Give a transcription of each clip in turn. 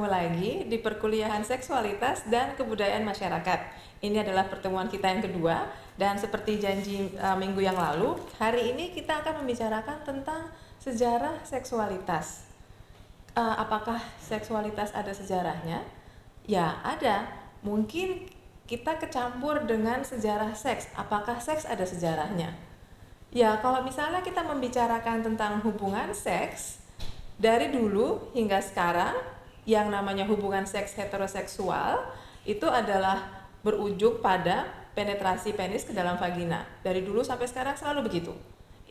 bertemu lagi di perkuliahan seksualitas dan kebudayaan masyarakat. Ini adalah pertemuan kita yang kedua, dan seperti janji minggu yang lalu, hari ini kita akan membicarakan tentang sejarah seksualitas. Apakah seksualitas ada sejarahnya? Ya, ada. Mungkin kita kecampur dengan sejarah seks. Apakah seks ada sejarahnya? Ya, kalau misalnya kita membicarakan tentang hubungan seks, dari dulu hingga sekarang, yang namanya hubungan seks heteroseksual itu adalah berujung pada penetrasi penis ke dalam vagina. Dari dulu sampai sekarang selalu begitu.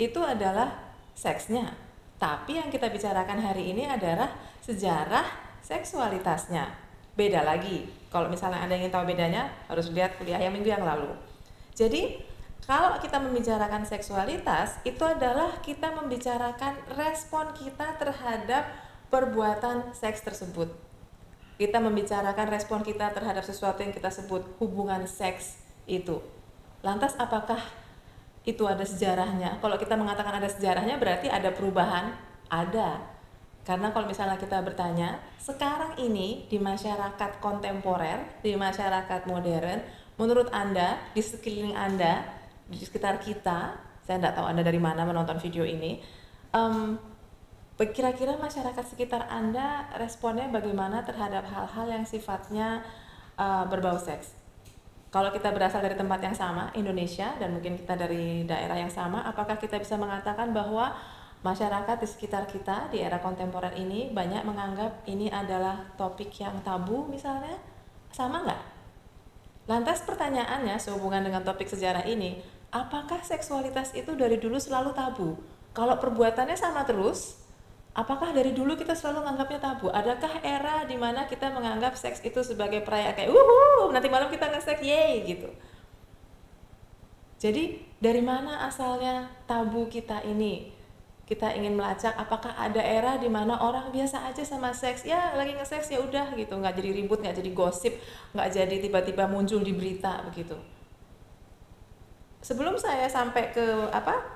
Itu adalah seksnya. Tapi yang kita bicarakan hari ini adalah sejarah seksualitasnya. Beda lagi. Kalau misalnya Anda ingin tahu bedanya, harus lihat kuliah yang minggu yang lalu. Jadi, kalau kita membicarakan seksualitas, itu adalah kita membicarakan respon kita terhadap perbuatan seks tersebut. Kita membicarakan respon kita terhadap sesuatu yang kita sebut hubungan seks itu. Lantas apakah itu ada sejarahnya? Kalau kita mengatakan ada sejarahnya, berarti ada perubahan? Ada. Karena kalau misalnya kita bertanya, sekarang ini di masyarakat kontemporer, di masyarakat modern, menurut Anda, di sekeliling Anda, di sekitar kita, saya tidak tahu Anda dari mana menonton video ini, kira-kira masyarakat sekitar Anda responnya bagaimana terhadap hal-hal yang sifatnya berbau seks? Kalau kita berasal dari tempat yang sama, Indonesia, dan mungkin kita dari daerah yang sama, apakah kita bisa mengatakan bahwa masyarakat di sekitar kita di era kontemporer ini banyak menganggap ini adalah topik yang tabu misalnya? Sama nggak? Lantas pertanyaannya sehubungan dengan topik sejarah ini, apakah seksualitas itu dari dulu selalu tabu? Kalau perbuatannya sama terus, apakah dari dulu kita selalu menganggapnya tabu? Adakah era di mana kita menganggap seks itu sebagai perayaan kayak nanti malam kita nge-seks, yeay gitu. Jadi dari mana asalnya tabu kita ini? Kita ingin melacak apakah ada era di mana orang biasa aja sama seks, ya lagi nge-seks ya udah gitu, nggak jadi ribut, nggak jadi gosip, nggak jadi tiba-tiba muncul di berita begitu. Sebelum saya sampai ke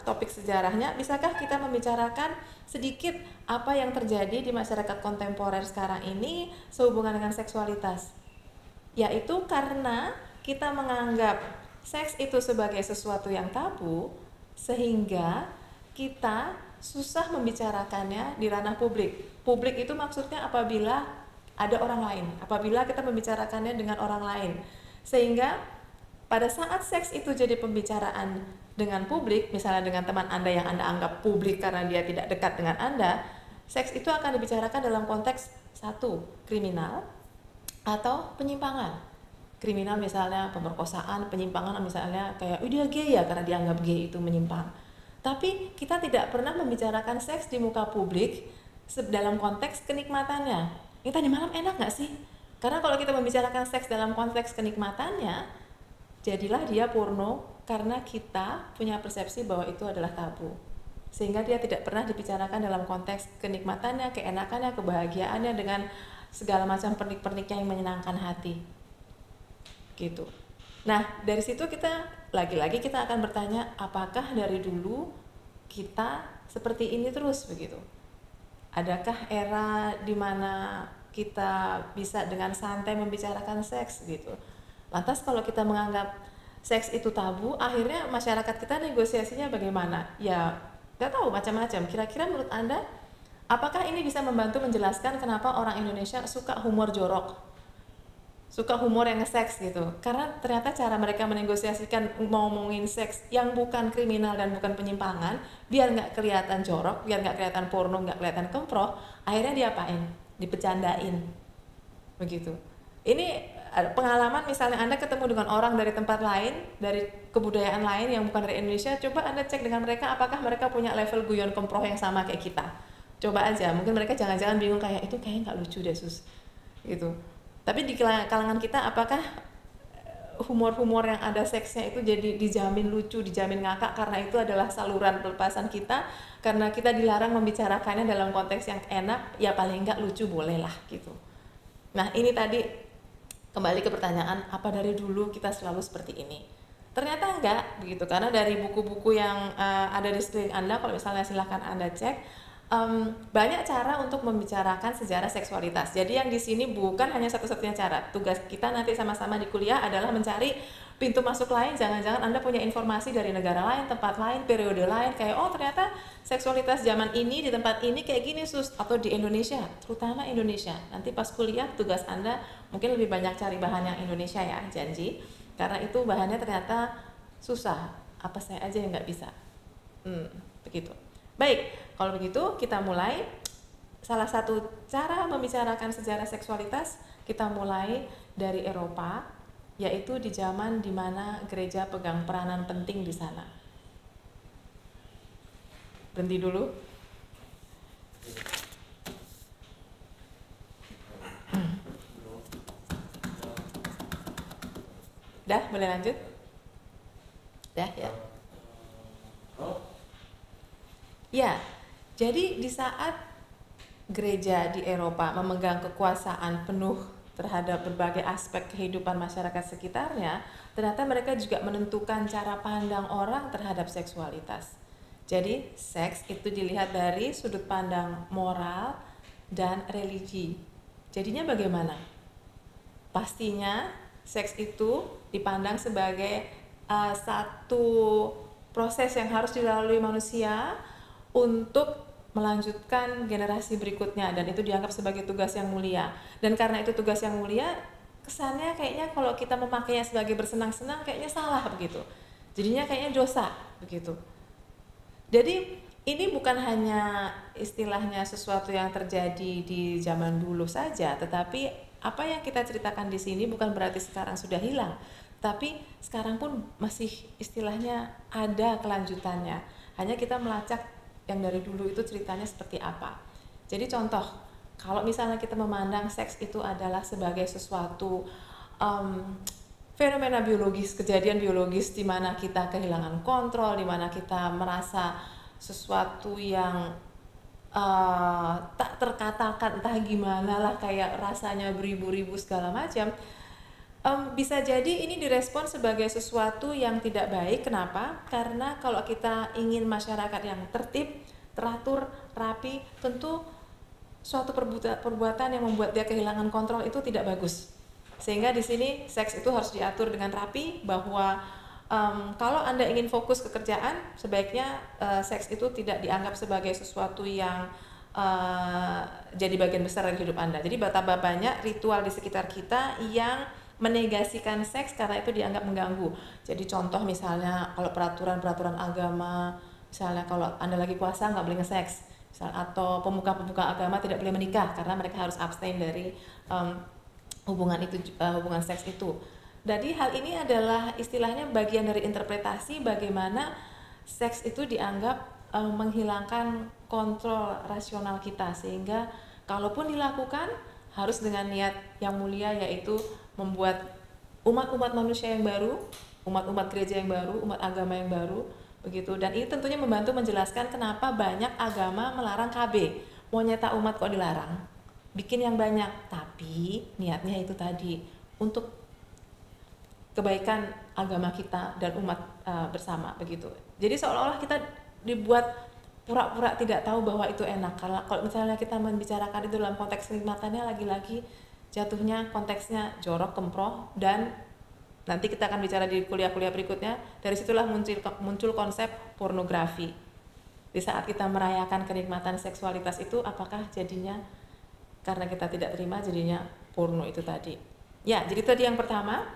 topik sejarahnya, bisakah kita membicarakan sedikit apa yang terjadi di masyarakat kontemporer sekarang ini sehubungan dengan seksualitas? Yaitu karena kita menganggap seks itu sebagai sesuatu yang tabu, sehingga kita susah membicarakannya di ranah publik. Publik itu maksudnya apabila ada orang lain, apabila kita membicarakannya dengan orang lain, sehingga pada saat seks itu jadi pembicaraan dengan publik, misalnya dengan teman Anda yang Anda anggap publik karena dia tidak dekat dengan Anda, seks itu akan dibicarakan dalam konteks satu, kriminal atau penyimpangan. Kriminal misalnya pemerkosaan, penyimpangan misalnya kayak dia gay ya karena dianggap gay itu menyimpang. Tapi kita tidak pernah membicarakan seks di muka publik dalam konteks kenikmatannya. Ini tadi malam enak gak sih? Karena kalau kita membicarakan seks dalam konteks kenikmatannya, jadilah dia porno karena kita punya persepsi bahwa itu adalah tabu. Sehingga dia tidak pernah dibicarakan dalam konteks kenikmatannya, keenakannya, kebahagiaannya dengan segala macam pernik-perniknya yang menyenangkan hati. Gitu. Nah, dari situ kita lagi-lagi kita akan bertanya, apakah dari dulu kita seperti ini terus begitu? Adakah era di mana kita bisa dengan santai membicarakan seks gitu? Lantas kalau kita menganggap seks itu tabu, akhirnya masyarakat kita negosiasinya bagaimana? Ya, nggak tahu macam-macam. Kira-kira menurut Anda, apakah ini bisa membantu menjelaskan kenapa orang Indonesia suka humor jorok? Suka humor yang nge-seks gitu. Karena ternyata cara mereka menegosiasikan ngomongin seks yang bukan kriminal dan bukan penyimpangan, biar nggak kelihatan jorok, biar nggak kelihatan porno, nggak kelihatan kemproh, akhirnya diapain? Dipecandain. Begitu. Ini pengalaman misalnya Anda ketemu dengan orang dari tempat lain, dari kebudayaan lain yang bukan dari Indonesia, coba Anda cek dengan mereka apakah mereka punya level guyon kemproh yang sama kayak kita. Coba aja, mungkin mereka jangan-jangan bingung kayak itu kayaknya nggak lucu deh sus, gitu. Tapi di kalangan kita apakah humor-humor yang ada seksnya itu jadi dijamin lucu, dijamin ngakak karena itu adalah saluran pelepasan kita, karena kita dilarang membicarakannya dalam konteks yang enak, ya paling nggak lucu boleh lah gitu. Nah ini tadi kembali ke pertanyaan, apa dari dulu kita selalu seperti ini? Ternyata enggak begitu, karena dari buku-buku yang ada di sekeliling Anda, kalau misalnya silahkan Anda cek, Banyak cara untuk membicarakan sejarah seksualitas. Jadi yang di sini bukan hanya satu-satunya cara. Tugas kita nanti sama-sama di kuliah adalah mencari pintu masuk lain. Jangan-jangan Anda punya informasi dari negara lain, tempat lain, periode lain, kayak oh ternyata seksualitas zaman ini di tempat ini kayak gini sus, atau di Indonesia, terutama Indonesia. Nanti pas kuliah tugas Anda mungkin lebih banyak cari bahan yang Indonesia ya, janji. Karena itu bahannya ternyata susah. Apa saya aja yang nggak bisa. Begitu. Baik, kalau begitu kita mulai. Salah satu cara membicarakan sejarah seksualitas kita mulai dari Eropa, yaitu di zaman di mana gereja pegang peranan penting di sana. Berhenti dulu. Dah, boleh lanjut? Dah ya. Ya, jadi di saat gereja di Eropa memegang kekuasaan penuh terhadap berbagai aspek kehidupan masyarakat sekitarnya, ternyata mereka juga menentukan cara pandang orang terhadap seksualitas. Jadi, seks itu dilihat dari sudut pandang moral dan religi. Jadinya bagaimana? Pastinya, seks itu dipandang sebagai satu proses yang harus dilalui manusia untuk melanjutkan generasi berikutnya, dan itu dianggap sebagai tugas yang mulia. Dan karena itu tugas yang mulia, kesannya kayaknya kalau kita memakainya sebagai bersenang-senang kayaknya salah begitu. Jadinya kayaknya dosa begitu. Jadi ini bukan hanya istilahnya sesuatu yang terjadi di zaman dulu saja, tetapi apa yang kita ceritakan di sini bukan berarti sekarang sudah hilang, tapi sekarang pun masih istilahnya ada kelanjutannya. Hanya kita melacak yang dari dulu itu ceritanya seperti apa. Jadi contoh, kalau misalnya kita memandang seks itu adalah sebagai sesuatu fenomena biologis, kejadian biologis di mana kita kehilangan kontrol, di mana kita merasa sesuatu yang tak terkatakan, entah gimana lah, kayak rasanya beribu-ribu segala macam. Bisa jadi ini direspon sebagai sesuatu yang tidak baik. Kenapa? Karena kalau kita ingin masyarakat yang tertib, teratur, rapi, tentu suatu perbuatan yang membuat dia kehilangan kontrol itu tidak bagus. Sehingga di sini seks itu harus diatur dengan rapi, bahwa kalau Anda ingin fokus ke kerjaan, sebaiknya seks itu tidak dianggap sebagai sesuatu yang jadi bagian besar dari hidup Anda. Jadi betapa banyak ritual di sekitar kita yang menegasikan seks karena itu dianggap mengganggu. Jadi contoh misalnya kalau peraturan agama, misalnya kalau Anda lagi puasa nggak boleh nge-seks, atau pemuka-pemuka agama tidak boleh menikah karena mereka harus abstain dari hubungan seks itu. Jadi hal ini adalah istilahnya bagian dari interpretasi bagaimana seks itu dianggap menghilangkan kontrol rasional kita, sehingga kalaupun dilakukan harus dengan niat yang mulia, yaitu membuat umat-umat manusia yang baru, umat-umat gereja yang baru, umat agama yang baru, begitu. Dan ini tentunya membantu menjelaskan kenapa banyak agama melarang KB. Mau nyetak umat kok dilarang? Bikin yang banyak, tapi niatnya itu tadi untuk kebaikan agama kita dan umat bersama, begitu. Jadi seolah-olah kita dibuat pura-pura tidak tahu bahwa itu enak. Kalau misalnya kita membicarakan itu dalam konteks kenikmatannya, lagi-lagi jatuhnya konteksnya jorok, kemproh, dan nanti kita akan bicara di kuliah-kuliah berikutnya. Dari situlah muncul konsep pornografi. Di saat kita merayakan kenikmatan seksualitas itu, apakah jadinya karena kita tidak terima jadinya porno itu tadi? Ya, jadi tadi yang pertama,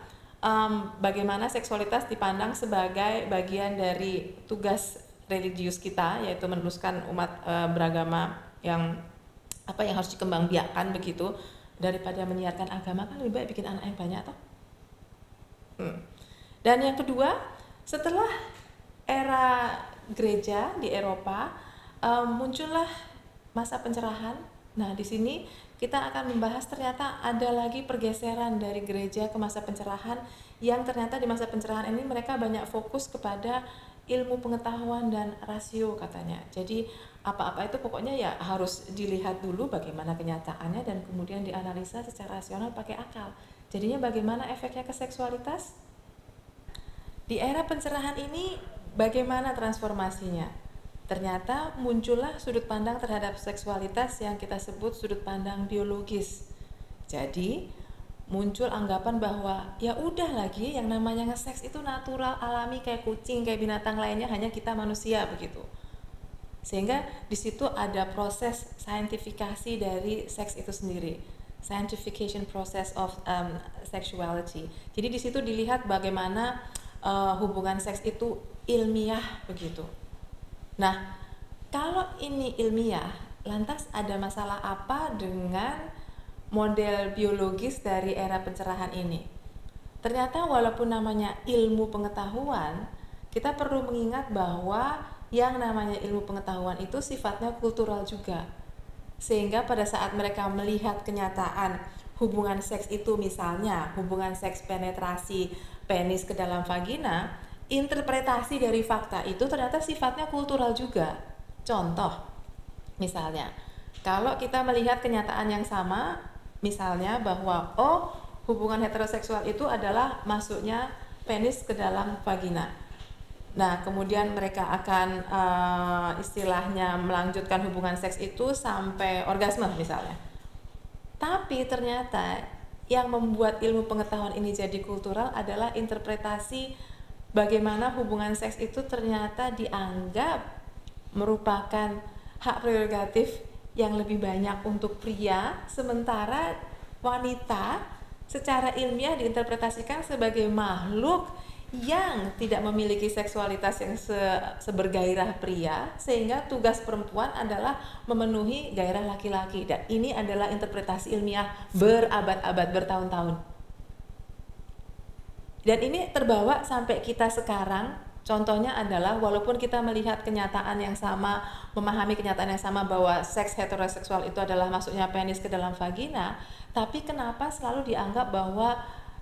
bagaimana seksualitas dipandang sebagai bagian dari tugas religius kita, yaitu meneruskan umat beragama yang harus dikembangbiakkan begitu. Daripada menyiarkan agama, kan lebih baik bikin anak yang banyak toh. Dan yang kedua, setelah era gereja di Eropa, muncullah masa pencerahan. Nah, di sini kita akan membahas ternyata ada lagi pergeseran dari gereja ke masa pencerahan, yang ternyata di masa pencerahan ini mereka banyak fokus kepada ilmu pengetahuan dan rasio katanya. Jadi apa-apa itu pokoknya ya harus dilihat dulu bagaimana kenyataannya dan kemudian dianalisa secara rasional pakai akal. Jadinya bagaimana efeknya ke seksualitas? Di era pencerahan ini bagaimana transformasinya? ternyata muncullah sudut pandang terhadap seksualitas yang kita sebut sudut pandang biologis. Jadi muncul anggapan bahwa ya udah lagi yang namanya nge-seks itu natural, alami, kayak kucing, kayak binatang lainnya, hanya kita manusia begitu. Sehingga di situ ada proses saintifikasi dari seks itu sendiri, scientification process of sexuality. Jadi di situ dilihat bagaimana hubungan seks itu ilmiah begitu. Nah, kalau ini ilmiah, lantas ada masalah apa dengan model biologis dari era pencerahan ini? Ternyata walaupun namanya ilmu pengetahuan, kita perlu mengingat bahwa yang namanya ilmu pengetahuan itu sifatnya kultural juga. Sehingga pada saat mereka melihat kenyataan hubungan seks itu, misalnya hubungan seks penetrasi penis ke dalam vagina, interpretasi dari fakta itu ternyata sifatnya kultural juga. Contoh, misalnya, kalau kita melihat kenyataan yang sama, misalnya bahwa hubungan heteroseksual itu adalah masuknya penis ke dalam vagina. Nah, kemudian mereka akan istilahnya melanjutkan hubungan seks itu sampai orgasme misalnya. Tapi ternyata yang membuat ilmu pengetahuan ini jadi kultural adalah interpretasi bagaimana hubungan seks itu ternyata dianggap merupakan hak prerogatif yang lebih banyak untuk pria, sementara wanita secara ilmiah diinterpretasikan sebagai makhluk yang tidak memiliki seksualitas yang sebergairah pria, sehingga tugas perempuan adalah memenuhi gairah laki-laki. Dan ini adalah interpretasi ilmiah berabad-abad, bertahun-tahun. Dan ini terbawa sampai kita sekarang. Contohnya adalah walaupun kita melihat kenyataan yang sama, memahami kenyataan yang sama bahwa seks heteroseksual itu adalah masuknya penis ke dalam vagina, tapi kenapa selalu dianggap bahwa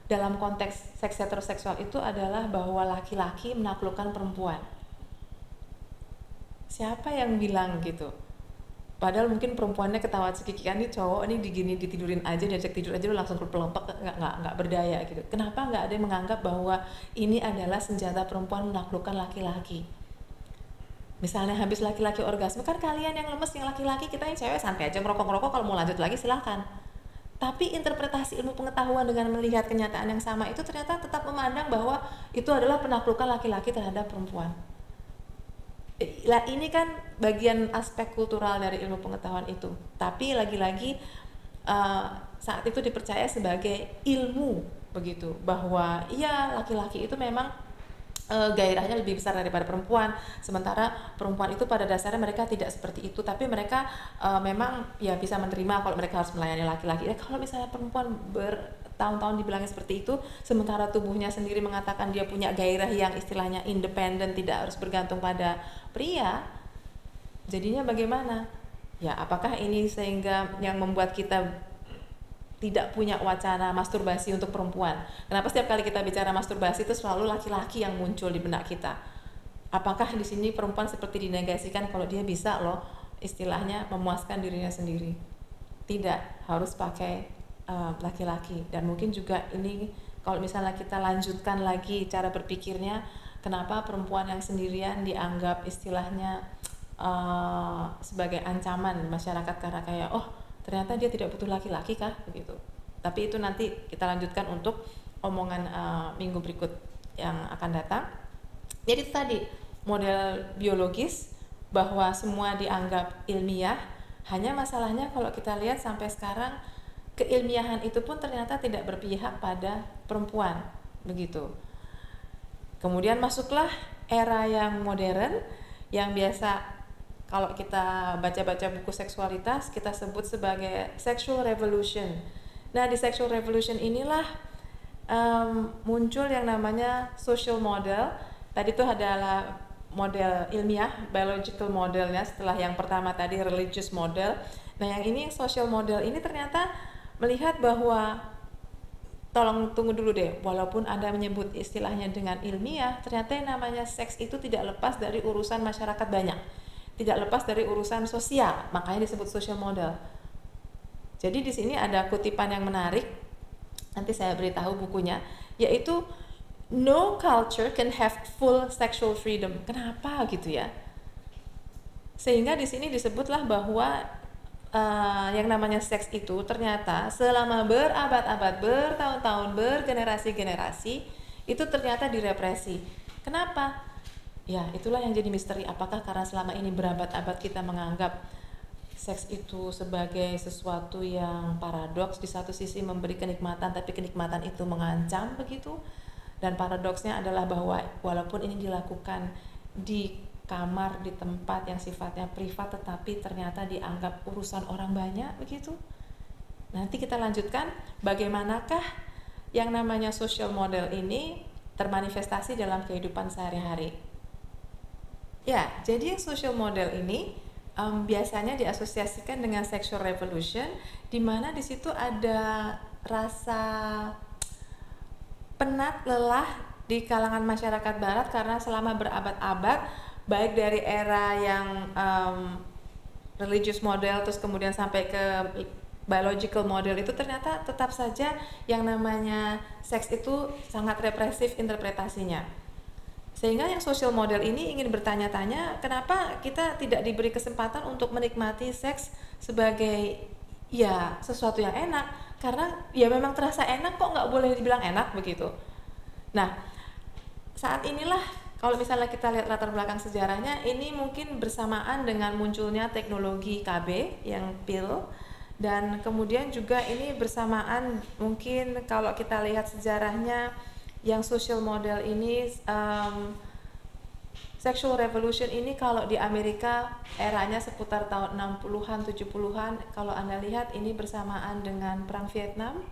dalam konteks seks heteroseksual itu adalah bahwa laki-laki menaklukkan perempuan? Siapa yang bilang gitu? Padahal mungkin perempuannya ketawa cekikikan, nih cowok ini digini ditidurin aja, diajak tidur aja lu langsung pelempek, nggak berdaya gitu. Kenapa nggak ada yang menganggap bahwa ini adalah senjata perempuan menaklukkan laki-laki? Misalnya habis laki-laki orgasme, kan kalian yang lemes, yang laki-laki, kita yang cewek santai aja ngerokok-ngerokok, kalau mau lanjut lagi silahkan. Tapi interpretasi ilmu pengetahuan dengan melihat kenyataan yang sama itu ternyata tetap memandang bahwa itu adalah penaklukan laki-laki terhadap perempuan. Lah ini kan bagian aspek kultural dari ilmu pengetahuan itu. Tapi lagi-lagi saat itu dipercaya sebagai ilmu begitu, bahwa iya laki-laki itu memang gairahnya lebih besar daripada perempuan, sementara perempuan itu pada dasarnya mereka tidak seperti itu, tapi mereka memang ya bisa menerima kalau mereka harus melayani laki-laki. Kalau misalnya perempuan bertahun-tahun dibilangnya seperti itu, sementara tubuhnya sendiri mengatakan dia punya gairah yang istilahnya independen, tidak harus bergantung pada pria, jadinya bagaimana? Ya, apakah ini sehingga yang membuat kita tidak punya wacana masturbasi untuk perempuan? Kenapa setiap kali kita bicara masturbasi itu selalu laki-laki yang muncul di benak kita? Apakah di sini perempuan seperti dinegasikan kalau dia bisa loh istilahnya memuaskan dirinya sendiri? Tidak, harus pakai laki-laki. Dan mungkin juga ini kalau misalnya kita lanjutkan lagi cara berpikirnya, kenapa perempuan yang sendirian dianggap istilahnya sebagai ancaman masyarakat, karena kayak ternyata dia tidak butuh laki-laki kah begitu. Tapi itu nanti kita lanjutkan untuk omongan minggu berikut yang akan datang. Jadi itu tadi model biologis bahwa semua dianggap ilmiah, hanya masalahnya kalau kita lihat sampai sekarang keilmiahan itu pun ternyata tidak berpihak pada perempuan begitu. Kemudian masuklah era yang modern yang biasa kalau kita baca-baca buku seksualitas kita sebut sebagai sexual revolution. Nah, di sexual revolution inilah muncul yang namanya social model. Tadi itu adalah model ilmiah, biological modelnya, setelah yang pertama tadi religious model. Nah, yang ini social model ini ternyata melihat bahwa, tolong tunggu dulu deh, walaupun Anda menyebut istilahnya dengan ilmiah, ternyata yang namanya seks itu tidak lepas dari urusan masyarakat banyak, tidak lepas dari urusan sosial, makanya disebut social model. Jadi di sini ada kutipan yang menarik, nanti saya beritahu bukunya, yaitu no culture can have full sexual freedom. Kenapa gitu ya? Sehingga di sini disebutlah bahwa yang namanya seks itu ternyata selama berabad-abad, bertahun-tahun, bergenerasi-generasi itu ternyata direpresi. Kenapa? Ya, itulah yang jadi misteri. Apakah karena selama ini berabad-abad kita menganggap seks itu sebagai sesuatu yang paradoks, di satu sisi memberi kenikmatan tapi kenikmatan itu mengancam begitu. Dan paradoksnya adalah bahwa walaupun ini dilakukan di kamar, di tempat yang sifatnya privat, tetapi ternyata dianggap urusan orang banyak begitu. Nanti kita lanjutkan bagaimanakah yang namanya social model ini termanifestasi dalam kehidupan sehari-hari. Ya, jadi social model ini biasanya diasosiasikan dengan sexual revolution, di mana di situ ada rasa penat, lelah di kalangan masyarakat barat karena selama berabad-abad baik dari era yang religious model terus kemudian sampai ke biological model itu ternyata tetap saja yang namanya seks itu sangat represif interpretasinya. Sehingga yang social model ini ingin bertanya-tanya kenapa kita tidak diberi kesempatan untuk menikmati seks sebagai ya sesuatu yang enak, karena ya memang terasa enak kok nggak boleh dibilang enak begitu. Nah, saat inilah kalau misalnya kita lihat latar belakang sejarahnya, ini mungkin bersamaan dengan munculnya teknologi KB yang pil, dan kemudian juga ini bersamaan mungkin kalau kita lihat sejarahnya yang social model ini sexual revolution ini kalau di Amerika eranya seputar tahun 60-an 70-an, kalau Anda lihat ini bersamaan dengan perang Vietnam.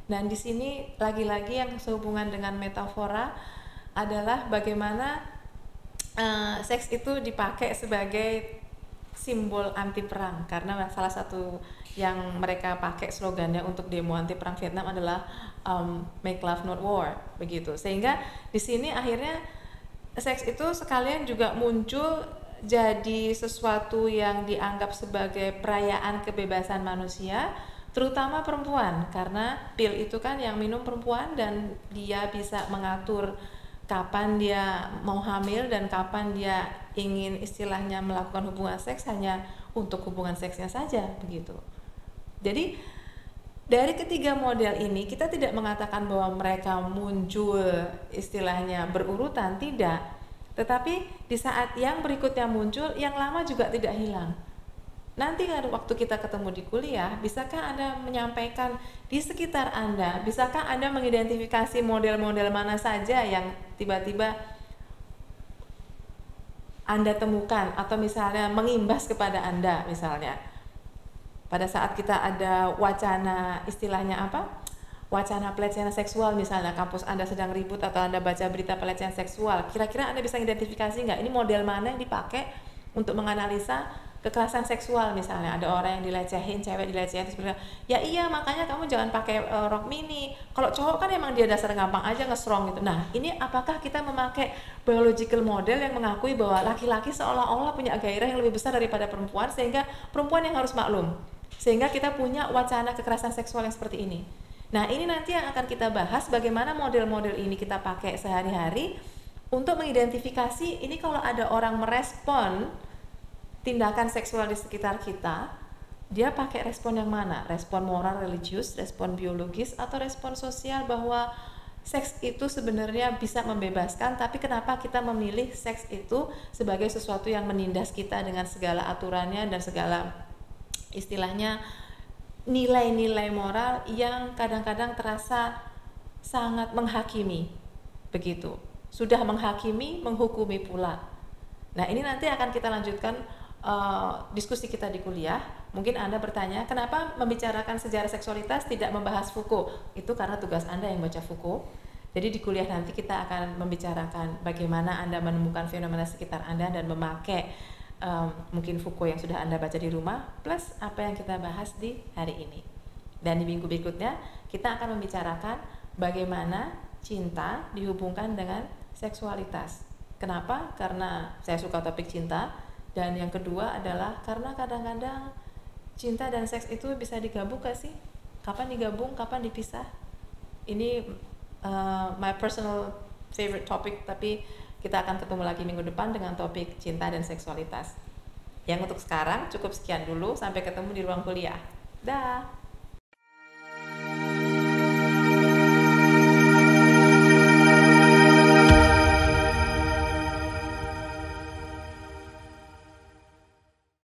Dan di sini lagi-lagi yang sehubungan dengan metafora adalah bagaimana seks itu dipakai sebagai simbol anti perang, karena salah satu yang mereka pakai slogannya untuk demo anti perang Vietnam adalah make love not war begitu. Sehingga di sini akhirnya seks itu sekalian juga muncul jadi sesuatu yang dianggap sebagai perayaan kebebasan manusia, terutama perempuan, karena pil itu kan yang minum perempuan dan dia bisa mengatur kapan dia mau hamil dan kapan dia ingin istilahnya melakukan hubungan seks hanya untuk hubungan seksnya saja begitu. Jadi dari ketiga model ini kita tidak mengatakan bahwa mereka muncul istilahnya berurutan, tidak. Tetapi di saat yang berikutnya muncul, yang lama juga tidak hilang. Nanti waktu kita ketemu di kuliah, bisakah Anda menyampaikan di sekitar Anda, bisakah Anda mengidentifikasi model-model mana saja yang tiba-tiba Anda temukan atau misalnya mengimbas kepada Anda misalnya. Pada saat kita ada wacana istilahnya apa? Wacana pelecehan seksual misalnya, kampus Anda sedang ribut atau Anda baca berita pelecehan seksual, kira-kira Anda bisa identifikasi nggak ini model mana yang dipakai untuk menganalisa kekerasan seksual misalnya. Ada orang yang dilecehin, cewek dilecehin, terus bilang, ya iya makanya kamu jangan pakai rok mini. Kalau cowok kan emang dia dasar gampang aja nge-strong gitu. Nah ini apakah kita memakai biological model yang mengakui bahwa laki-laki seolah-olah punya gairah yang lebih besar daripada perempuan, sehingga perempuan yang harus maklum, sehingga kita punya wacana kekerasan seksual yang seperti ini. Nah ini nanti yang akan kita bahas, bagaimana model-model ini kita pakai sehari-hari untuk mengidentifikasi ini kalau ada orang merespon tindakan seksual di sekitar kita, dia pakai respon yang mana? Respon moral religius, respon biologis, atau respon sosial bahwa seks itu sebenarnya bisa membebaskan, tapi kenapa kita memilih seks itu sebagai sesuatu yang menindas kita dengan segala aturannya dan segala istilahnya nilai-nilai moral yang kadang-kadang terasa sangat menghakimi begitu. Sudah menghakimi, menghukumi pula. Nah ini nanti akan kita lanjutkan diskusi kita di kuliah. Mungkin Anda bertanya, kenapa membicarakan sejarah seksualitas tidak membahas Foucault? Itu karena tugas Anda yang baca Foucault. Jadi di kuliah nanti kita akan membicarakan bagaimana Anda menemukan fenomena sekitar Anda dan memakai mungkin Foucault yang sudah Anda baca di rumah plus apa yang kita bahas di hari ini. Dan di minggu berikutnya kita akan membicarakan bagaimana cinta dihubungkan dengan seksualitas. Kenapa? Karena saya suka topik cinta. Dan yang kedua adalah karena kadang-kadang cinta dan seks itu bisa digabung gak sih? Kapan digabung, kapan dipisah? Ini my personal favorite topic, tapi kita akan ketemu lagi minggu depan dengan topik cinta dan seksualitas. Yang untuk sekarang cukup sekian dulu, sampai ketemu di ruang kuliah. Dah.